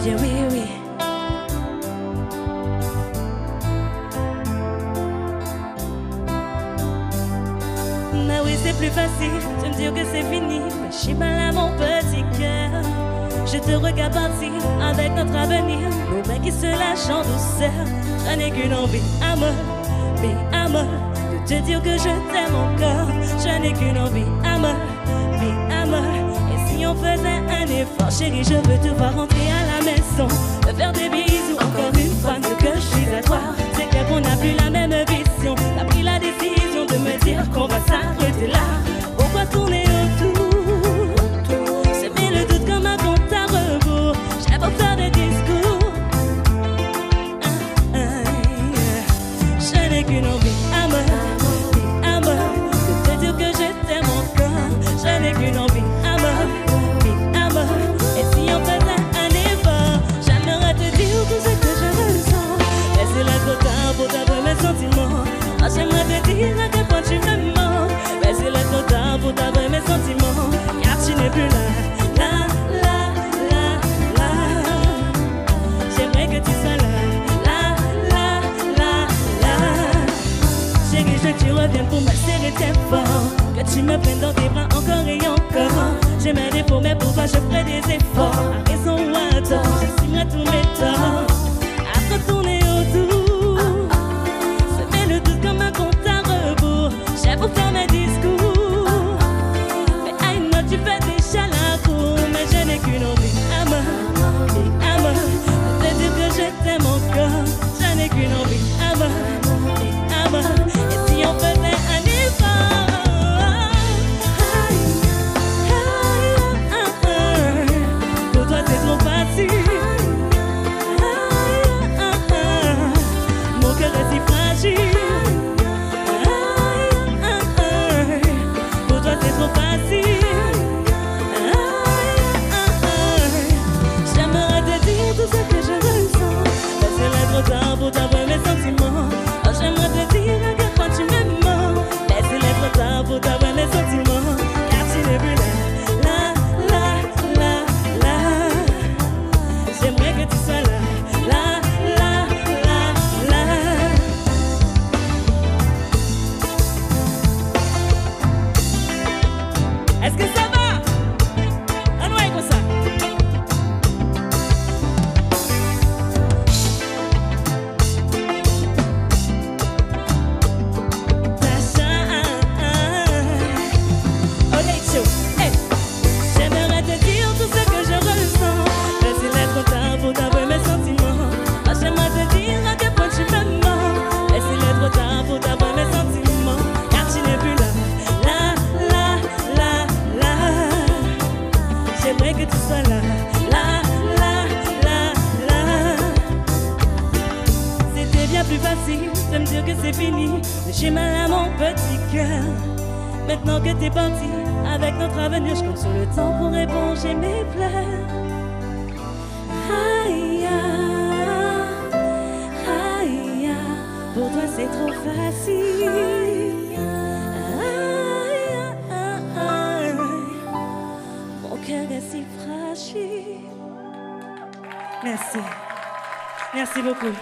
dire oui, oui. Mais oui, c'est plus facile de me dire que c'est fini. Mais je suis pas là, mon petit cœur. Je te regarde partir avec notre avenir. Nos mains qui se lâchent en douceur. Je n'ai qu'une envie, amour, de te dire que je t'aime encore. Je n'ai qu'une envie, amour. Et si on faisait un effort, chérie, je veux te voir rentrer à la maison, me faire des bisous encore une fois, mieux que je suis à toi. C'est clair qu'on n'a plus la même vision. T'as pris la décision de me dire qu'on va s'arrêter là. Pourquoi tourner autour? Semer le doute comme un compte à rebours. J'ai beau faire des discours, je n'ai qu'une envie, amour, de te dire que je t'aime encore. Je n'ai qu'une envie, amour. Et si on faisait un effort, j'aimerais te dire tout ce que je ressens. Mais c'est là trop tard pour t'avouer mes sentiments. Ah, j'aimerais te dire à quel point tu me manques. Mais c'est là trop tard pour t'avouer mes sentiments. Car tu n'es plus là. J'aimerais que tu sois là. Chérie, je veux que tu reviennes pour me serrer tes forts. Que tu me prennes dans tes bras encore et encore. J'ai mes défauts, mais pour toi je ferai des efforts. À raison ou à tort, j'assumerai tous mes torts. À te tourner autour, semer le doute comme un compte à rebours. J'ai beau faire mes discours, mais I know tu fais déjà la cour. Mais je n'ai qu'une envie, amour, de te dire que je t'aime encore. Je n'ai qu'une envie, amour. Et si on faisait un effort, pour toi c'est trop facile. Mon cœur est si fragile. Pour toi c'est trop facile. J'aimerais te dire tout ce que je ressens. Mais c'est là trop tard pour t'avouer mes sentiments. J'aimerais te dire à quel point tu me manques. Mais c'est là trop tard pour t'avouer mes sentiments. Car tu n'es plus là. J'aimerais que tu sois là. Est-ce que ça va? On va comme ça. J'aimerais te dire tout ce que je ressens. Mais c'est là trop tard pour t'avouer mes sentiments. Ah, j'aimerais te dire à quel point tu me manques. Mais c'est là trop tard pour t'avouer mes sentiments. Car tu n'es plus là. J'aimerais que tu sois là. C'était bien plus facile de me dire que c'est fini. Mais j'ai mal à mon petit cœur. Maintenant que t'es parti, avec notre avenir, je compte sur le temps pour éponger mes pleurs. Aïe, pour toi c'est trop facile. Mon cœur est si fragile. Merci beaucoup.